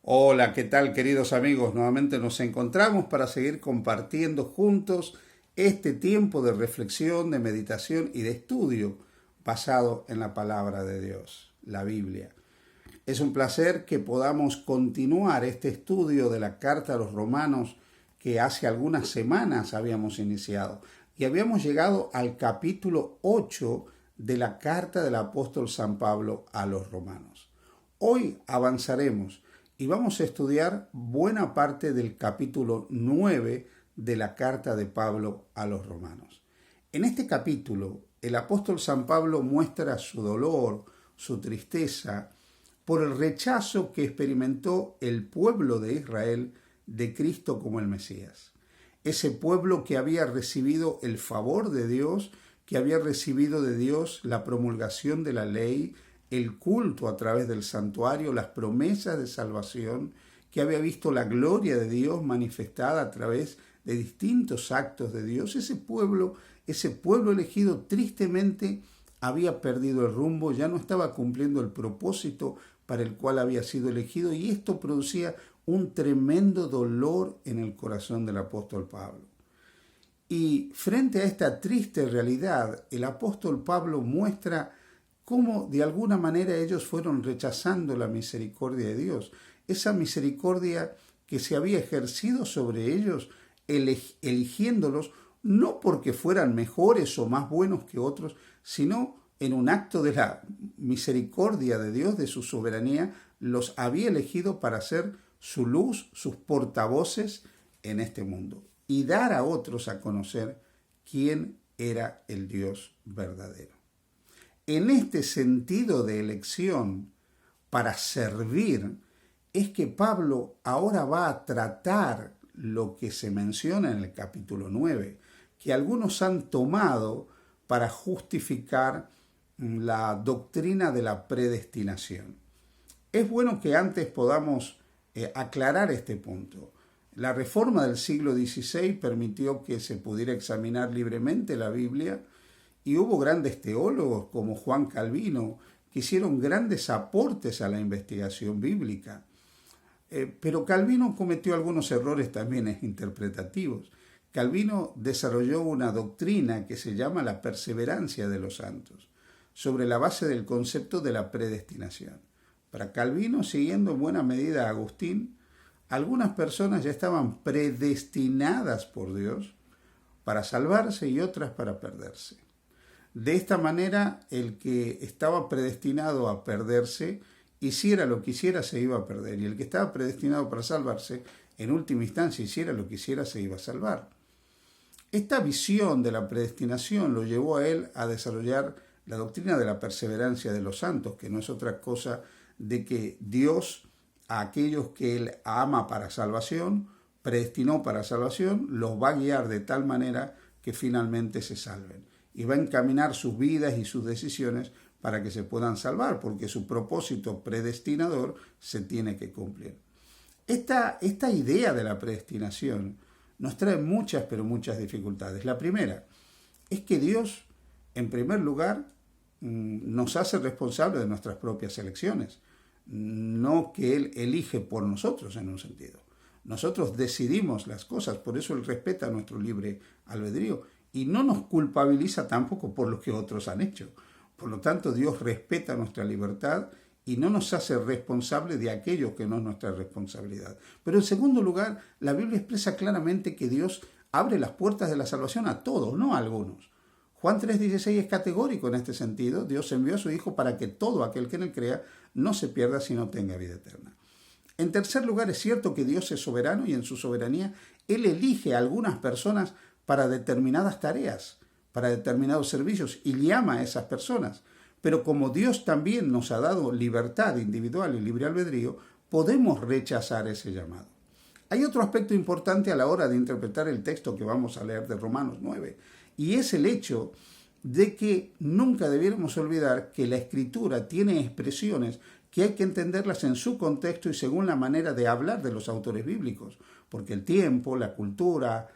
Hola, ¿qué tal queridos amigos? Nuevamente nos encontramos para seguir compartiendo juntos este tiempo de reflexión, de meditación y de estudio basado en la palabra de Dios, la Biblia. Es un placer que podamos continuar este estudio de la carta a los romanos que hace algunas semanas habíamos iniciado y habíamos llegado al capítulo 8 de la carta del apóstol San Pablo a los romanos. Hoy avanzaremos y vamos a estudiar buena parte del capítulo 9 de la carta de Pablo a los romanos. En este capítulo, el apóstol San Pablo muestra su dolor, su tristeza, por el rechazo que experimentó el pueblo de Israel de Cristo como el Mesías. Ese pueblo que había recibido el favor de Dios, que había recibido de Dios la promulgación de la ley, el culto a través del santuario, las promesas de salvación, que había visto la gloria de Dios manifestada a través de distintos actos de Dios. Ese pueblo elegido tristemente había perdido el rumbo, ya no estaba cumpliendo el propósito para el cual había sido elegido, y esto producía un tremendo dolor en el corazón del apóstol Pablo. Y frente a esta triste realidad, el apóstol Pablo muestra cómo de alguna manera ellos fueron rechazando la misericordia de Dios, esa misericordia que se había ejercido sobre ellos, eligiéndolos no porque fueran mejores o más buenos que otros, sino en un acto de la misericordia de Dios, de su soberanía, los había elegido para ser su luz, sus portavoces en este mundo y dar a otros a conocer quién era el Dios verdadero. En este sentido de elección para servir, es que Pablo ahora va a tratar lo que se menciona en el capítulo 9, que algunos han tomado para justificar la doctrina de la predestinación. Es bueno que antes podamos aclarar este punto. La reforma del siglo XVI permitió que se pudiera examinar libremente la Biblia, y hubo grandes teólogos como Juan Calvino que hicieron grandes aportes a la investigación bíblica. Pero Calvino cometió algunos errores también interpretativos. Calvino desarrolló una doctrina que se llama la perseverancia de los santos, sobre la base del concepto de la predestinación. Para Calvino, siguiendo en buena medida a Agustín, algunas personas ya estaban predestinadas por Dios para salvarse y otras para perderse. De esta manera, el que estaba predestinado a perderse, hiciera lo que hiciera, se iba a perder. Y el que estaba predestinado para salvarse, en última instancia, hiciera lo que hiciera, se iba a salvar. Esta visión de la predestinación lo llevó a él a desarrollar la doctrina de la perseverancia de los santos, que no es otra cosa de que Dios, a aquellos que Él ama para salvación, predestinó para salvación, los va a guiar de tal manera que finalmente se salven. Y va a encaminar sus vidas y sus decisiones para que se puedan salvar, porque su propósito predestinador se tiene que cumplir. Esta idea de la predestinación nos trae muchas, pero muchas dificultades. La primera es que Dios, en primer lugar, nos hace responsables de nuestras propias elecciones, no que Él elige por nosotros en un sentido. Nosotros decidimos las cosas, por eso Él respeta nuestro libre albedrío y no nos culpabiliza tampoco por lo que otros han hecho. Por lo tanto, Dios respeta nuestra libertad y no nos hace responsables de aquello que no es nuestra responsabilidad. Pero en segundo lugar, la Biblia expresa claramente que Dios abre las puertas de la salvación a todos, no a algunos. Juan 3:16 es categórico en este sentido. Dios envió a su Hijo para que todo aquel que en él crea no se pierda, sino tenga vida eterna. En tercer lugar, es cierto que Dios es soberano y en su soberanía Él elige a algunas personas para determinadas tareas, para determinados servicios, y llama a esas personas. Pero como Dios también nos ha dado libertad individual y libre albedrío, podemos rechazar ese llamado. Hay otro aspecto importante a la hora de interpretar el texto que vamos a leer de Romanos 9, y es el hecho de que nunca debiéramos olvidar que la Escritura tiene expresiones que hay que entenderlas en su contexto y según la manera de hablar de los autores bíblicos, porque el tiempo, la cultura,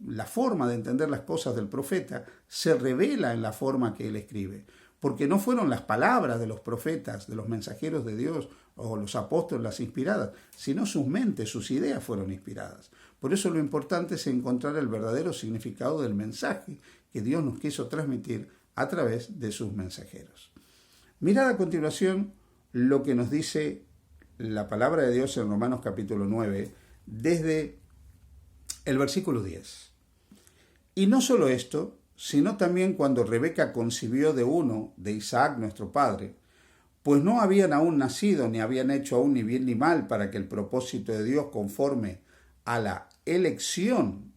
la forma de entender las cosas del profeta se revela en la forma que él escribe. porque no fueron las palabras de los profetas, de los mensajeros de Dios o los apóstoles las inspiradas, sino sus mentes, sus ideas fueron inspiradas. Por eso lo importante es encontrar el verdadero significado del mensaje que Dios nos quiso transmitir a través de sus mensajeros. Mirad a continuación lo que nos dice la palabra de Dios en Romanos capítulo 9, desde el versículo 10. Y no solo esto, sino también cuando Rebeca concibió de uno, de Isaac nuestro padre, pues no habían aún nacido, ni habían hecho aún ni bien ni mal, para que el propósito de Dios conforme a la elección,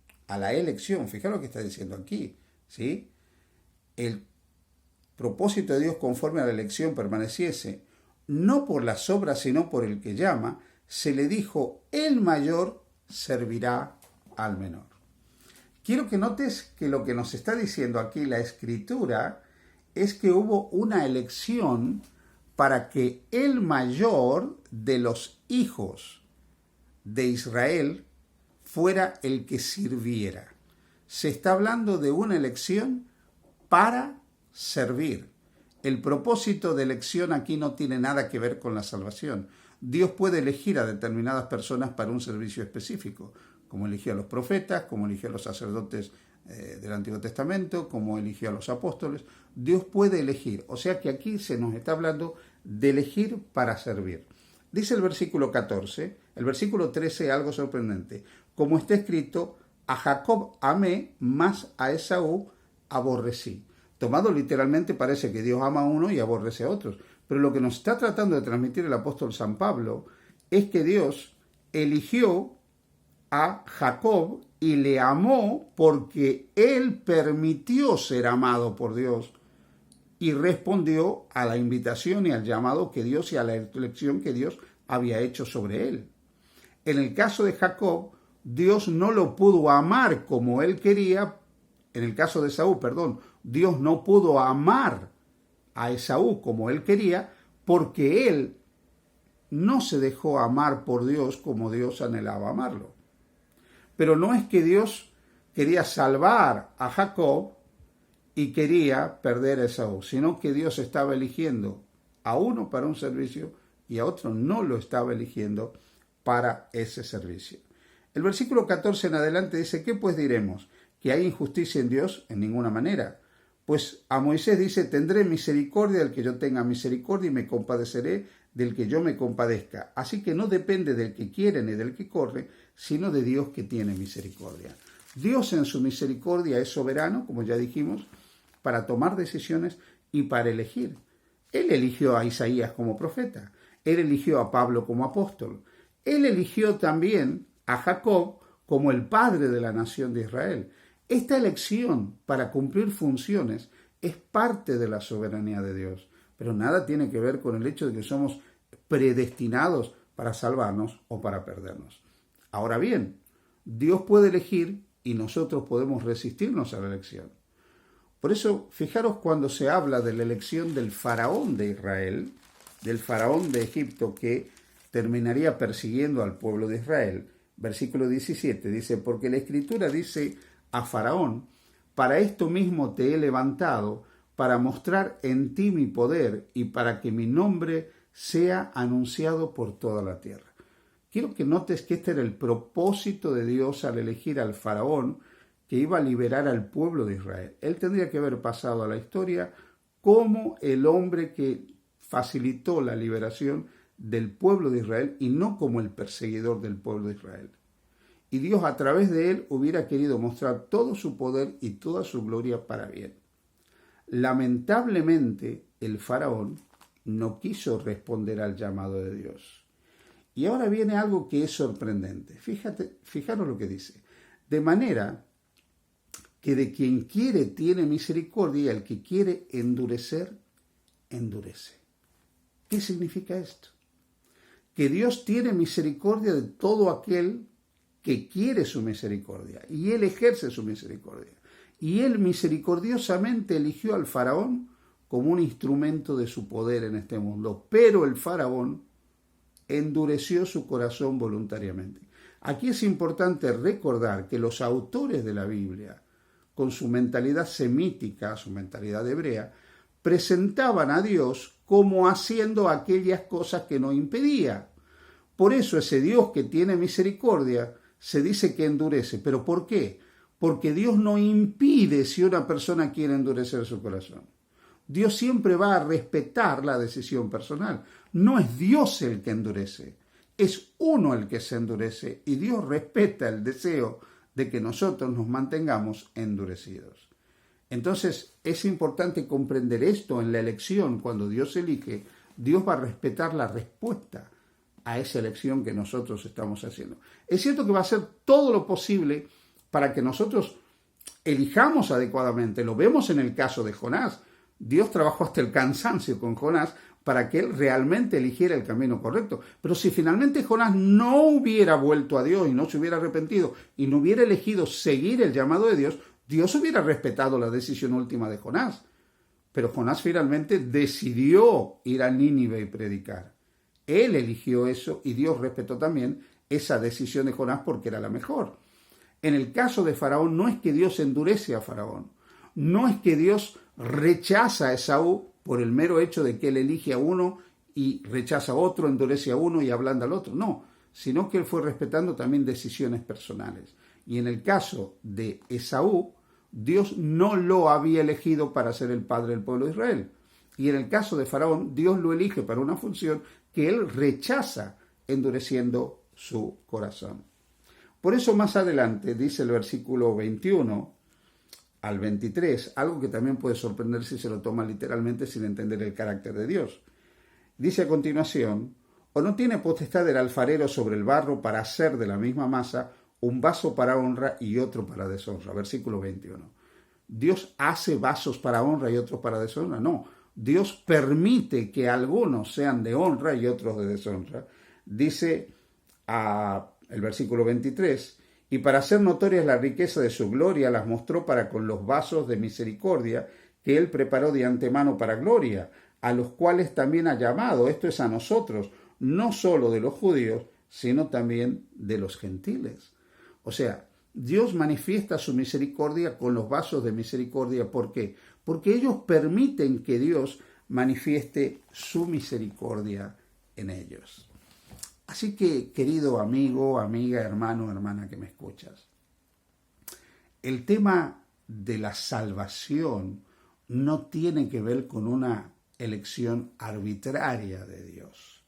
fijaros lo que está diciendo aquí, ¿sí? El propósito de Dios conforme a la elección permaneciese, no por las obras, sino por el que llama, se le dijo, el mayor servirá al menor. Quiero que notes que lo que nos está diciendo aquí la Escritura es que hubo una elección para que el mayor de los hijos de Israel fuera el que sirviera. Se está hablando de una elección para servir. El propósito de elección aquí no tiene nada que ver con la salvación. Dios puede elegir a determinadas personas para un servicio específico, como eligió a los profetas, como eligió a los sacerdotes del Antiguo Testamento, como eligió a los apóstoles. Dios puede elegir. O sea que aquí se nos está hablando de elegir para servir. Dice el versículo 14, el versículo 13, algo sorprendente. Como está escrito, a Jacob amé, más a Esaú aborrecí. Tomado literalmente parece que Dios ama a uno y aborrece a otros. Pero lo que nos está tratando de transmitir el apóstol San Pablo es que Dios eligió a Jacob y le amó porque él permitió ser amado por Dios y respondió a la invitación y al llamado que Dios y a la elección que Dios había hecho sobre él. En el caso de Jacob, Dios no lo pudo amar como él quería. En el caso de Esaú, Dios no pudo amar a Esaú como él quería porque él no se dejó amar por Dios como Dios anhelaba amarlo. Pero no es que Dios quería salvar a Jacob y quería perder a Esaú, sino que Dios estaba eligiendo a uno para un servicio y a otro no lo estaba eligiendo para ese servicio. El versículo 14 en adelante dice, ¿qué pues diremos? ¿Que hay injusticia en Dios? En ninguna manera. Pues a Moisés dice, tendré misericordia del que yo tenga misericordia y me compadeceré del que yo me compadezca. Así que no depende del que quiere ni del que corre, sino de Dios que tiene misericordia. Dios en su misericordia es soberano, como ya dijimos, para tomar decisiones y para elegir. Él eligió a Isaías como profeta. Él eligió a Pablo como apóstol. Él eligió también a Jacob como el padre de la nación de Israel. Esta elección para cumplir funciones es parte de la soberanía de Dios, pero nada tiene que ver con el hecho de que somos predestinados para salvarnos o para perdernos. Ahora bien, Dios puede elegir y nosotros podemos resistirnos a la elección. Por eso, fijaros cuando se habla de la elección del faraón de Israel, del faraón de Egipto que terminaría persiguiendo al pueblo de Israel. Versículo 17 dice, porque la Escritura dice a Faraón, para esto mismo te he levantado, para mostrar en ti mi poder y para que mi nombre sea anunciado por toda la tierra. Quiero que notes que este era el propósito de Dios al elegir al Faraón que iba a liberar al pueblo de Israel. Él tendría que haber pasado a la historia como el hombre que facilitó la liberación del pueblo de Israel y no como el perseguidor del pueblo de Israel. Y Dios a través de él hubiera querido mostrar todo su poder y toda su gloria para bien. Lamentablemente, el faraón no quiso responder al llamado de Dios. Y ahora viene algo que es sorprendente. Fijaros lo que dice. De manera que de quien quiere tiene misericordia y al que quiere endurecer, endurece. ¿Qué significa esto? Que Dios tiene misericordia de todo aquel que quiere su misericordia, y Él ejerce su misericordia. Y Él misericordiosamente eligió al faraón como un instrumento de su poder en este mundo, pero el faraón endureció su corazón voluntariamente. Aquí es importante recordar que los autores de la Biblia, con su mentalidad semítica, su mentalidad hebrea, presentaban a Dios como haciendo aquellas cosas que no impedía. Por eso ese Dios que tiene misericordia se dice que endurece. ¿Pero por qué? Porque Dios no impide si una persona quiere endurecer su corazón. Dios siempre va a respetar la decisión personal. No es Dios el que endurece, es uno el que se endurece y Dios respeta el deseo de que nosotros nos mantengamos endurecidos. Entonces es importante comprender esto en la elección. Cuando Dios elige, Dios va a respetar la respuesta a esa elección que nosotros estamos haciendo. Es cierto que va a hacer todo lo posible para que nosotros elijamos adecuadamente. Lo vemos en el caso de Jonás. Dios trabajó hasta el cansancio con Jonás para que él realmente eligiera el camino correcto. Pero si finalmente Jonás no hubiera vuelto a Dios y no se hubiera arrepentido y no hubiera elegido seguir el llamado de Dios, Dios hubiera respetado la decisión última de Jonás. Pero Jonás finalmente decidió ir a Nínive y predicar. Él eligió eso y Dios respetó también esa decisión de Jonás porque era la mejor. En el caso de Faraón, no es que Dios endurece a Faraón, no es que Dios rechaza a Esaú por el mero hecho de que él elige a uno y rechaza a otro, endurece a uno y ablanda al otro, no, sino que él fue respetando también decisiones personales. Y en el caso de Esaú, Dios no lo había elegido para ser el padre del pueblo de Israel. Y en el caso de Faraón, Dios lo elige para una función que él rechaza, endureciendo su corazón. Por eso más adelante dice el versículo 21 al 23, algo que también puede sorprender si se lo toma literalmente sin entender el carácter de Dios. Dice a continuación, ¿o no tiene potestad el alfarero sobre el barro para hacer de la misma masa un vaso para honra y otro para deshonra? Versículo 21. ¿Dios hace vasos para honra y otros para deshonra? No. Dios permite que algunos sean de honra y otros de deshonra. Dice el versículo 23, y para hacer notorias la riqueza de su gloria las mostró para con los vasos de misericordia que él preparó de antemano para gloria, a los cuales también ha llamado, esto es a nosotros, no solo de los judíos, sino también de los gentiles. O sea, Dios manifiesta su misericordia con los vasos de misericordia. ¿Por qué? Porque ellos permiten que Dios manifieste su misericordia en ellos. Así que, querido amigo, amiga, hermano, hermana que me escuchas, el tema de la salvación no tiene que ver con una elección arbitraria de Dios.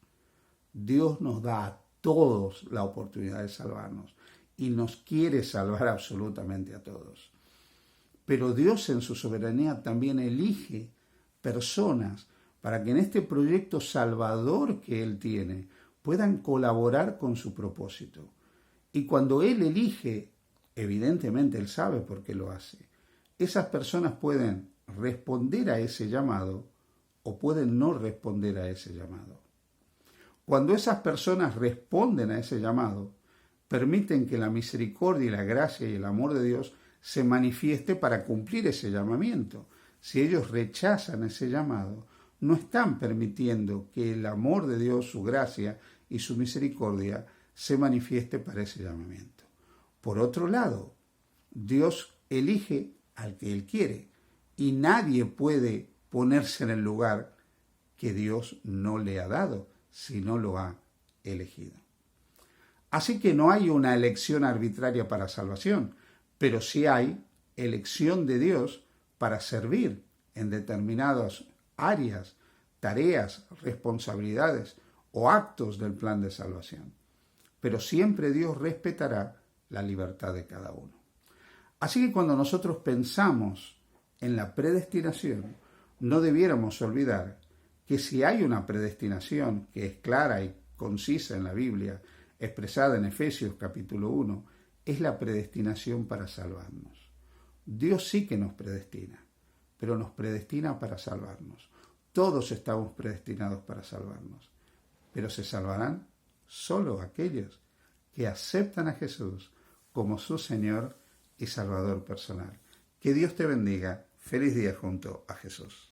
Dios nos da a todos la oportunidad de salvarnos y nos quiere salvar absolutamente a todos. Pero Dios en su soberanía también elige personas para que en este proyecto salvador que Él tiene puedan colaborar con su propósito. Y cuando Él elige, evidentemente Él sabe por qué lo hace, esas personas pueden responder a ese llamado o pueden no responder a ese llamado. Cuando esas personas responden a ese llamado, permiten que la misericordia y la gracia y el amor de Dios se manifieste para cumplir ese llamamiento. Si ellos rechazan ese llamado, no están permitiendo que el amor de Dios, su gracia y su misericordia se manifieste para ese llamamiento. Por otro lado, Dios elige al que Él quiere y nadie puede ponerse en el lugar que Dios no le ha dado si no lo ha elegido. Así que no hay una elección arbitraria para salvación, pero sí hay elección de Dios para servir en determinadas áreas, tareas, responsabilidades o actos del plan de salvación. Pero siempre Dios respetará la libertad de cada uno. Así que cuando nosotros pensamos en la predestinación, no debiéramos olvidar que si hay una predestinación que es clara y concisa en la Biblia, expresada en Efesios capítulo 1, es la predestinación para salvarnos. Dios sí que nos predestina, pero nos predestina para salvarnos. Todos estamos predestinados para salvarnos, pero se salvarán solo aquellos que aceptan a Jesús como su Señor y Salvador personal. Que Dios te bendiga. Feliz día junto a Jesús.